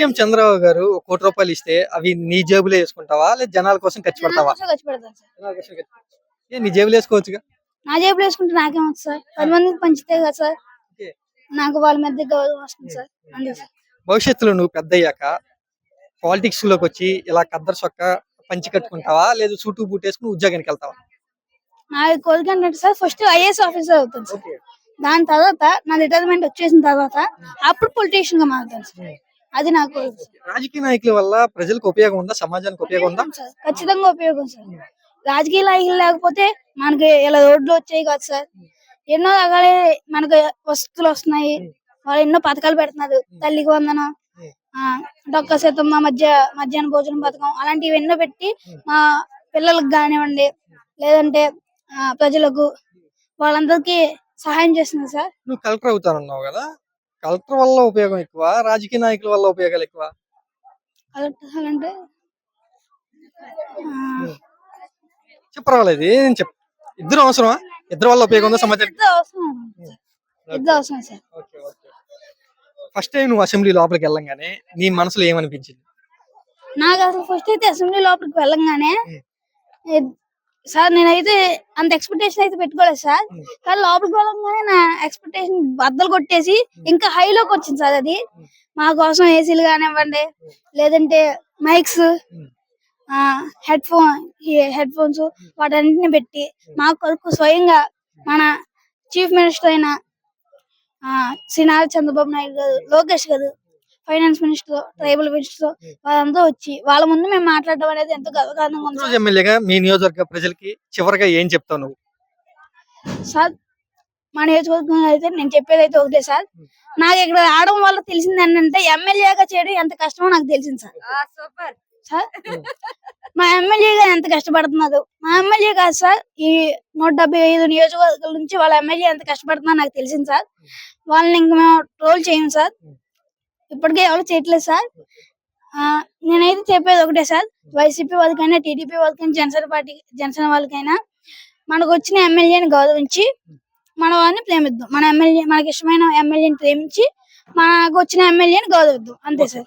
CM Chandrababu గారు ఒక ₹1,00,00,000 ఇస్తే అవి నీ జేబులో వేసుకుంటావా? లేదా జనాల కోసం ఖర్చు జనాల పెడతావా? కోసం ఖర్చు పెడతాను సార్. జనాల కోసం ఖర్చు నీ జేబులో వేసుకోవచ్చుగా. నా జేబులో వేసుకుంటే నాకేమవుతుంది సార్? 10 మందికి పంచితే కదా సార్ ఓకే. నాకు వాళ్ళ మధ్య గౌరవం వస్తుంది సార్. అంతే సార్. భవిష్యత్తులో నువ్వు పెద్దయ్యాక పాలిటిక్స్ లోకి వచ్చి ఇలా కద్దరు చొక్కా పంచి కట్టుకుంటావా? లేదు సూటు బూట్ వేసుకుని ఉద్యోగానికి వెళ్తావా? నా కోరిక ఏంటంటే సార్ ఫస్ట్ ఐఏఎస్ ఆఫీసర్ అవుతాను సార్. ఓకే. దాని తర్వాత నా రిటైర్మెంట్ వచ్చేసిన తర్వాత అప్పుడు పొలిటీషియన్ గా మారుతాను సార్. అది నా కోరిక సార్. రాజకీయ నాయకుల వల్ల ప్రజలకు ఉపయోగం ఉందా? సమాజానికి ఉపయోగం ఉందా? సార్ ఖచ్చితంగా ఉపయోగం సార్. రాజకీయ నాయకులు లేకపోతే మనకి ఇలా రోడ్లు వచ్చాయి కదా సార్. ఎన్నో రకాల మనకి వసతులు వస్తున్నాయి. వాళ్ళు ఎన్నో పథకాలు పెడుతున్నారు. తల్లికి వందనం, డొక్క సీతమ్మ మధ్యాహ్న భోజనం పథకం అలాంటివి ఎన్నో పెట్టి మా పిల్లలకు కానివ్వండి లేదంటే ప్రజలకు వాళ్ళందరికీ సహాయం చేస్తున్నారు సార్. నువ్వు కలెక్టర్ అవుతానన్నావు కదా, కలెక్టర్ వల్ల ఉపయోగం ఎక్కువ, రాజకీయ నాయకుల వల్ల ఉపయోగాలు ఎక్కువ? కలెక్టర్ అంటే చెప్పరాలేదు, ఏం చెప్పు. ఇద్దరు అవసరమా? ఇద్దరు వల్ల ఉపయోగం ఉందా సమాజానికి? ఇద్దరు అవసరం సార్. ఫస్ట్ టైం నువ్వు అసెంబ్లీ లోపలికి వెళ్ళంగానే నీ మనసులో ఏమనిపించింది? నాకు అసలు ఫస్ట్ అయితే అసెంబ్లీ లోపలికి వెళ్ళంగానే సార్ నేనైతే అంత ఎక్స్పెక్టేషన్ అయితే పెట్టుకోలేదు సార్. కానీ లోపలికి వెళ్ళంగానే నా ఎక్స్పెక్టేషన్ బద్దలు కొట్టేసి ఇంకా హైలోకి వచ్చింది సార్. అది మా కోసం ఏసీలు కానివ్వండి లేదంటే మైక్స్, హెడ్ ఫోన్స్ వాటన్నిటిని పెట్టి మా కొరకు స్వయంగా మన చీఫ్ మినిస్టర్ అయిన శ్రీ నారా చంద్రబాబు నాయుడు గారు, లోకేష్ గారు, ఫైనాన్స్ మినిస్టర్, ట్రైబల్ మినిస్టర్ వాళ్ళంతా వచ్చి వాళ్ళ ముందు మేము మాట్లాడడం అనేది ఎంతో గర్వకారణంగా ఉంది సార్. ఎమ్మెల్యేగా మీ నియోజకవర్గ ప్రజలకి చివరిగా ఏం చెప్తావు నువ్వు? సార్ మా నియోజకవర్గం అయితే నేను చెప్పేది అయితే ఒకటే సార్. నాకు ఇక్కడ రావడం వల్ల తెలిసింది ఏంటంటే ఎమ్మెల్యేగా చేయడం ఎంత కష్టమో నాకు తెలిసింది సార్. సార్ మా ఎమ్మెల్యేగా ఎంత కష్టపడుతున్నారు. మా ఎమ్మెల్యే కాదు సార్, ఈ 175 నియోజకవర్గాల నుంచి వాళ్ళ ఎమ్మెల్యే ఎంత కష్టపడుతున్నా నాకు తెలిసింది సార్. వాళ్ళని ఇంక మేము ట్రోల్ చేయం సార్. ఇప్పటికే ఎవరు చేయట్లేదు సార్. నేనైతే చెప్పేది ఒకటే సార్, వైసీపీ వాళ్ళకైనా టీడీపీ వాళ్ళకైనా జనసేన వాళ్ళకైనా మనకు వచ్చిన ఎమ్మెల్యేని గౌరవించి మన వాళ్ళని ప్రేమిద్దాం. మన ఎమ్మెల్యే మనకి ఇష్టమైన ఎమ్మెల్యేని ప్రేమించి మనకు వచ్చిన ఎమ్మెల్యేని గౌరవిద్దాం. అంతే సార్.